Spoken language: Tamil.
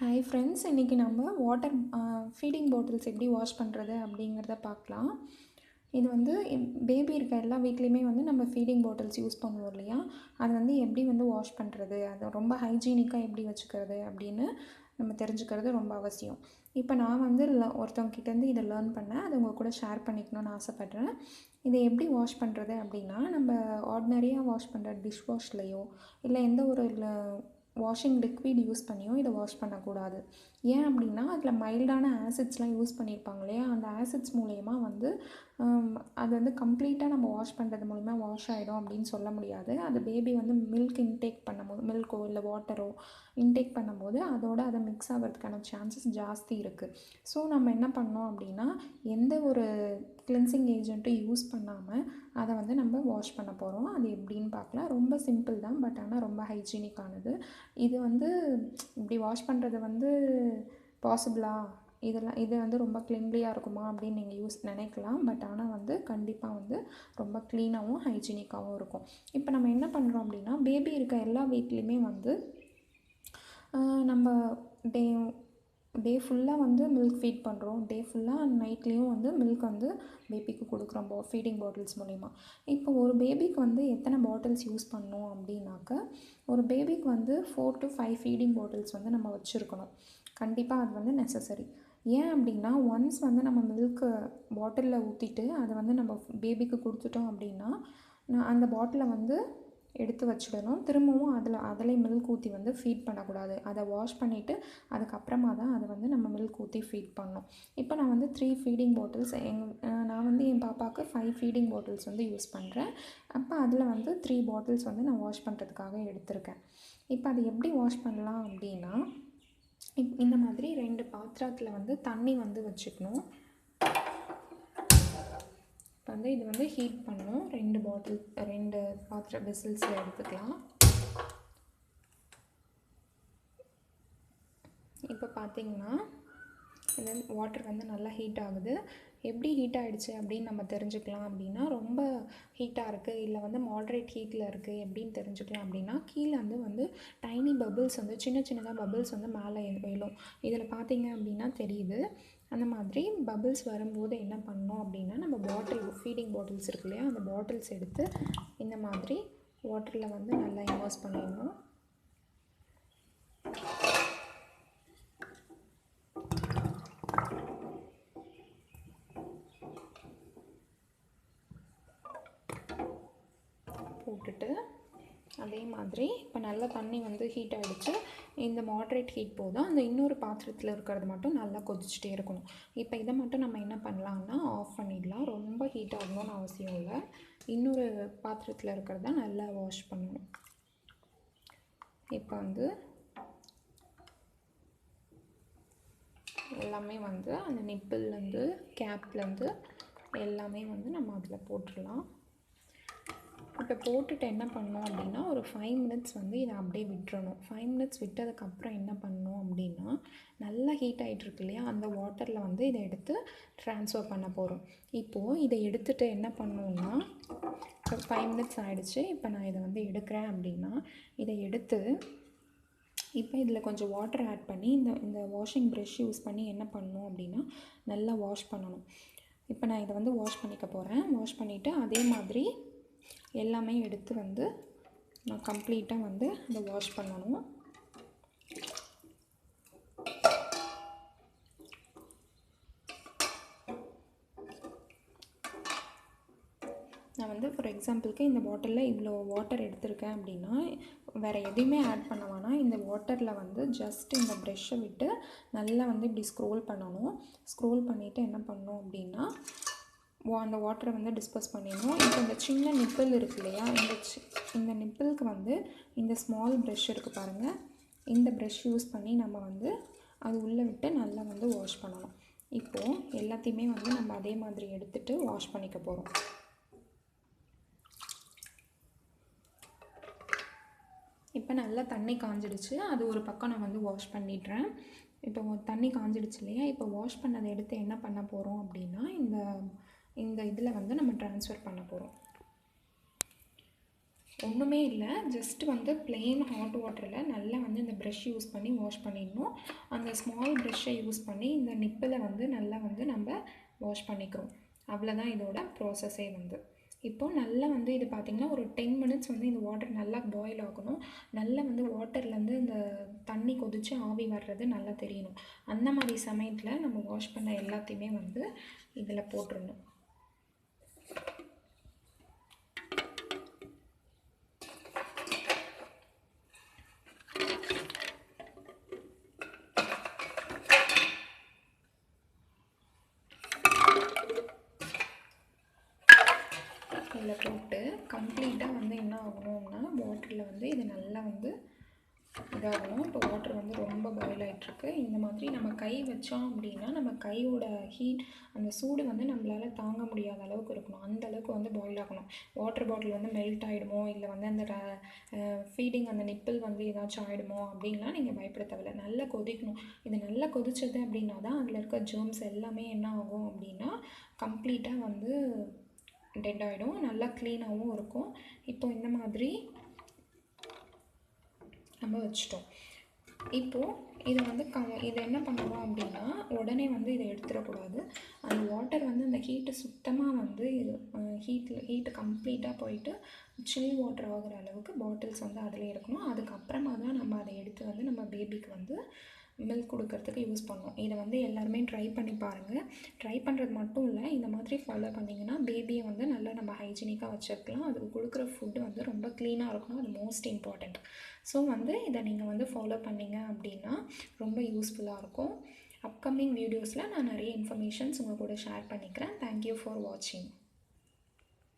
ஹாய் ஃப்ரெண்ட்ஸ், இன்றைக்கி நம்ம வாட்டர் ஃபீடிங் பாட்டில்ஸ் எப்படி வாஷ் பண்ணுறது அப்படிங்கிறத பார்க்கலாம். இது வந்து பேபி இருக்க எல்லா வீட்லேயுமே வந்து நம்ம ஃபீடிங் பாட்டில்ஸ் யூஸ் பண்ணுவோம் இல்லையா? அது வந்து எப்படி வந்து வாஷ் பண்ணுறது, அதை ரொம்ப ஹைஜீனிக்காக எப்படி வச்சுக்கிறது அப்படின்னு நம்ம தெரிஞ்சுக்கிறது ரொம்ப அவசியம். இப்போ நான் வந்து ஒருத்தவங்ககிட்டேருந்து இதை லேர்ன் பண்ணேன், அதை உங்கள் கூட ஷேர் பண்ணிக்கணும்னு ஆசைப்பட்றேன். இதை எப்படி வாஷ் பண்ணுறது அப்படின்னா, நம்ம ஆர்டினரியாக வாஷ் பண்ணுற டிஷ் வாஷ்லேயோ இல்லை எந்த ஒரு வாஷிங் லிக்விட் யூஸ் பண்ணியும் இதை வாஷ் பண்ணக்கூடாது. ஏன் அப்படின்னா, அதில் மைல்டான ஆசிட்ஸ்லாம் யூஸ் பண்ணியிருப்பாங்க இல்லையா? அந்த ஆசிட்ஸ் மூலயமா வந்து அது வந்து கம்ப்ளீட்டாக நம்ம வாஷ் பண்ணுறது மூலிமா வாஷ் ஆகிடும் அப்படின்னு சொல்ல முடியாது. அது பேபி வந்து மில்க் இன்டேக் பண்ணும்போது, மில்க்கோ இல்லை வாட்டரோ இன்டேக் பண்ணும்போது அதோட அதை மிக்ஸ் ஆகிறதுக்கான சான்சஸ் ஜாஸ்தி இருக்குது. ஸோ நம்ம என்ன பண்ணோம் அப்படின்னா, எந்த ஒரு கிளென்சிங் ஏஜென்ட்டும் யூஸ் பண்ணாமல் அதை வந்து நம்ம வாஷ் பண்ண போகிறோம். அது எப்படின்னு பார்க்கலாம். ரொம்ப சிம்பிள் தான், பட் ஆனால் ரொம்ப ஹைஜீனிக்கானது. இது வந்து இப்படி வாஷ் பண்ணுறது வந்து பாசிபிளா, இது வந்து ரொம்ப க்ளீன்லியாக இருக்குமா அப்படின்னு நீங்கள் நினைக்கலாம். பட் ஆனால் வந்து கண்டிப்பாக வந்து ரொம்ப க்ளீனாகவும் ஹைஜீனிக்காகவும் இருக்கும். இப்போ நம்ம என்ன பண்ணுறோம் அப்படின்னா, பேபி இருக்க எல்லா வீட்லேயுமே வந்து நம்ம டே ஃபுல்லாக வந்து மில்க் ஃபீட் பண்ணுறோம். டே ஃபுல்லாக நைட்லேயும் வந்து மில்க் வந்து பேபிக்கு கொடுக்குறோம் ஃபீடிங் பாட்டில்ஸ் மூலிமா. இப்போ ஒரு பேபிக்கு வந்து எத்தனை பாட்டில்ஸ் யூஸ் பண்ணணும் அப்படின்னாக்க, ஒரு பேபிக்கு வந்து 4 to 5 ஃபீடிங் பாட்டில்ஸ் வந்து நம்ம வச்சுருக்கணும். கண்டிப்பாக அது வந்து நெசசரி. ஏன் அப்படின்னா, ஒன்ஸ் வந்து நம்ம மில்க்கு பாட்டிலில் ஊற்றிட்டு அதை வந்து நம்ம பேபிக்கு கொடுத்துட்டோம் அப்படின்னா, அந்த பாட்டிலை வந்து எடுத்து வச்சிடணும். திரும்பவும் அதில் மில்க் ஊற்றி வந்து ஃபீட் பண்ணக்கூடாது. அதை வாஷ் பண்ணிவிட்டு அதுக்கப்புறமா தான் அதை வந்து நம்ம மில்க் ஊற்றி ஃபீட் பண்ணணும். இப்போ நான் வந்து 3 ஃபீடிங் பாட்டில்ஸ் நான் வந்து என் பாப்பாவுக்கு 5 ஃபீடிங் பாட்டில்ஸ் வந்து யூஸ் பண்ணுறேன். அப்போ அதில் வந்து 3 பாட்டில்ஸ் வந்து நான் வாஷ் பண்ணுறதுக்காக எடுத்திருக்கேன். இப்போ அதை எப்படி வாஷ் பண்ணலாம் அப்படின்னா, இந்த மாதிரி 2 பாத்திரத்தில் வந்து தண்ணி வந்து வச்சுக்கணும். இப்போ வந்து இது வந்து ஹீட் பண்ணணும். 2 பாத்திர வெசல்ஸில் எடுத்துக்கலாம். இப்போ பார்த்தீங்கன்னா இது வாட்டர் வந்து நல்லா ஹீட் ஆகுது. எப்படி ஹீட் ஆகிடுச்சு அப்படின்னு நம்ம தெரிஞ்சுக்கலாம் அப்படின்னா, ரொம்ப ஹீட்டாக இருக்குது இல்லை வந்து மாட்ரேட் ஹீட்டில் இருக்குது எப்படின்னு தெரிஞ்சுக்கலாம் அப்படின்னா, கீழே வந்து டைனி பபிள்ஸ் வந்து சின்னதாக பபிள்ஸ் வந்து மேலே விழும். இதில் பார்த்தீங்க அப்படின்னா தெரியுது. அந்த மாதிரி பபிள்ஸ் வரும்போது என்ன பண்ணணும் அப்படின்னா, நம்ம ஃபீடிங் பாட்டில்ஸ் இருக்கு இல்லையா, அந்த பாட்டில்ஸ் எடுத்து இந்த மாதிரி வாட்டரில் வந்து நல்லா இன்வர்ஸ் பண்ணிடணும். போட்டுட்டு அதே மாதிரி இப்போ நல்லா தண்ணி வந்து ஹீட் ஆகிடுச்சு. இந்த மாட்ரேட் ஹீட் போதும். அந்த இன்னொரு பாத்திரத்தில் இருக்கிறது மட்டும் நல்லா கொதிச்சுட்டே இருக்கணும். இப்போ இதை மட்டும் நம்ம என்ன பண்ணலான்னா ஆஃப் பண்ணிடலாம். ரொம்ப ஹீட் ஆகணும்னு அவசியம் இல்லை. இன்னொரு பாத்திரத்தில் இருக்கிறத நல்லா வாஷ் பண்ணணும். இப்போ வந்து எல்லாமே வந்து அந்த நிப்பிள்லேருந்து கேப்லேருந்து எல்லாமே வந்து நம்ம அதில் போட்டுடலாம். இப்போ போட்டுட்டு என்ன பண்ணணும் அப்படின்னா, ஒரு 5 மினிட்ஸ் வந்து இதை அப்படியே விட்டுறணும். 5 மினிட்ஸ் விட்டதுக்கப்புறம் என்ன பண்ணணும் அப்படின்னா, நல்லா ஹீட் ஆகிட்டுருக்கு இல்லையா, அந்த வாட்டரில் வந்து இதை எடுத்து ட்ரான்ஸ்ஃபர் பண்ண போகிறோம். இப்போது இதை எடுத்துகிட்டு என்ன பண்ணணுன்னா, இப்போ 5 மினிட்ஸ் ஆகிடுச்சு. இப்போ நான் இதை வந்து எடுக்கிறேன் அப்படின்னா, இதை எடுத்து இப்போ இதில் கொஞ்சம் வாட்டர் ஆட் பண்ணி இந்த வாஷிங் ப்ரஷ் யூஸ் பண்ணி என்ன பண்ணணும் அப்படின்னா, நல்லா வாஷ் பண்ணணும். இப்போ நான் இதை வந்து வாஷ் பண்ணிக்க போகிறேன். வாஷ் பண்ணிவிட்டு அதே மாதிரி எல்லாமே எடுத்து வந்து நான் கம்ப்ளீட்டாக வந்து அதை வாஷ் பண்ணணும். நான் வந்து ஃபார் எக்ஸாம்பிளுக்கு இந்த பாட்டிலில் இவ்வளோ வாட்டர் எடுத்திருக்கேன் அப்படின்னா, வேறு எதுவுமே ஆட் பண்ண வேணாம். இந்த வாட்டரில் வந்து ஜஸ்ட் இந்த ப்ரெஷ்ஷை விட்டு நல்லா வந்து இப்படி ஸ்க்ரோல் பண்ணணும். ஸ்க்ரோல் பண்ணிவிட்டு என்ன பண்ணணும் அப்படின்னா, அந்த வாட்டரை வந்து டிஸ்போஸ் பண்ணிடணும். இப்போ இந்த சின்ன நிப்பிள் இருக்கு இல்லையா, இந்த நிப்பிளுக்கு வந்து இந்த ஸ்மால் ப்ரஷ் இருக்குது பாருங்கள், இந்த ப்ரஷ் யூஸ் பண்ணி நம்ம வந்து அது உள்ளே விட்டு நல்லா வந்து வாஷ் பண்ணணும். இப்போது எல்லாத்தையுமே வந்து நம்ம அதே மாதிரி எடுத்துகிட்டு வாஷ் பண்ணிக்க போகிறோம். இப்போ நல்லா தண்ணி காஞ்சிடுச்சு. அது ஒரு பக்கம் நான் வந்து வாஷ் பண்ணிடுறேன். இப்போ தண்ணி காஞ்சிடுச்சு இல்லையா, இப்போ வாஷ் பண்ணதை எடுத்து என்ன பண்ண போகிறோம் அப்படின்னா, இந்த இதில் வந்து நம்ம ட்ரான்ஸ்ஃபர் பண்ண போகிறோம். ஒன்றுமே இல்லை, ஜஸ்ட் வந்து ப்ளெயின் ஹாட் வாட்டரில் நல்லா வந்து இந்த ப்ரஷ் யூஸ் பண்ணி வாஷ் பண்ணிடணும். அந்த ஸ்மால் ப்ரஷ்ஷை யூஸ் பண்ணி இந்த நிப்பில் வந்து நல்லா வந்து நம்ம வாஷ் பண்ணிக்கிறோம். அவ்வளோதான் இதோட ப்ராசஸே வந்து. இப்போது நல்லா வந்து இது பார்த்திங்கன்னா ஒரு 10 மினிட்ஸ் வந்து இந்த வாட்டர் நல்லா பாயில் ஆகணும். நல்லா வந்து வாட்டர்லேருந்து இந்த தண்ணி கொதித்து ஆவி வர்றது நல்லா தெரியணும். அந்த மாதிரி சமயத்தில் நம்ம வாஷ் பண்ண எல்லாத்தையுமே வந்து இதில் போட்டுடணும். இதில் போட்டு கம்ப்ளீட்டாக வந்து என்ன ஆகணும்னா வாட்டரில் வந்து இது நல்லா வந்து இதாகணும். இப்போ வாட்டர் வந்து ரொம்ப பாயில் ஆகிட்டுருக்கு. இந்த மாதிரி நம்ம கை வச்சோம் அப்படின்னா நம்ம கையோட ஹீட் அந்த சூடு வந்து நம்மளால் தாங்க முடியாத அளவுக்கு இருக்கணும். அந்த அளவுக்கு வந்து பாயில் ஆகணும். வாட்டர் பாட்டில் வந்து மெல்ட் ஆகிடுமோ இல்லை வந்து அந்த ஃபீடிங் அந்த நிப்பிள் வந்து ஏதாச்சும் ஆகிடுமோ அப்படின்லாம் நீங்கள் பயப்பட தேவையில்லை. நல்லா கொதிக்கணும். இது நல்லா கொதிச்சது அப்படின்னா தான் அதில் இருக்க ஜெர்ம்ஸ் எல்லாமே என்ன ஆகும் அப்படின்னா கம்ப்ளீட்டாக வந்து டெட் ஆகிடும். நல்லா க்ளீனாகவும் இருக்கும். இப்போ இந்த மாதிரி நம்ம வச்சிட்டோம். இப்போது இது வந்து இது என்ன பண்ணணும் அப்படின்னா உடனே வந்து இதை எடுத்துடக்கூடாது. அந்த வாட்டர் வந்து அந்த ஹீட்டு சுத்தமாக வந்து இது ஹீட்டு கம்ப்ளீட்டாக போயிட்டு சில் வாட்டர் ஆகிற அளவுக்கு பாட்டில்ஸ் வந்து அதில் இருக்கணும். அதுக்கப்புறமா தான் நம்ம அதை எடுத்து வந்து நம்ம பேபிக்கு வந்து மில்க் கொடுக்கறதுக்கு யூஸ் பண்ணோம். இதை வந்து எல்லாருமே ட்ரை பண்ணி பாருங்கள். ட்ரை பண்ணுறது மட்டும் இல்லை, இந்த மாதிரி ஃபாலோ பண்ணிங்கன்னா பேபியை வந்து நல்லா நம்ம ஹைஜீனிக்காக வச்சுருக்கலாம். அதுக்கு கொடுக்குற ஃபுட்டு வந்து ரொம்ப க்ளீனாக இருக்கணும். அது மோஸ்ட் இம்பார்ட்டண்ட். ஸோ வந்து இதை நீங்கள் வந்து ஃபாலோ பண்ணிங்க அப்படின்னா ரொம்ப யூஸ்ஃபுல்லாக இருக்கும். அப்கமிங் வீடியோஸில் நான் நிறைய இன்ஃபர்மேஷன்ஸ் உங்கள் கூட ஷேர் பண்ணிக்கிறேன். தேங்க்யூ ஃபார் வாட்சிங்.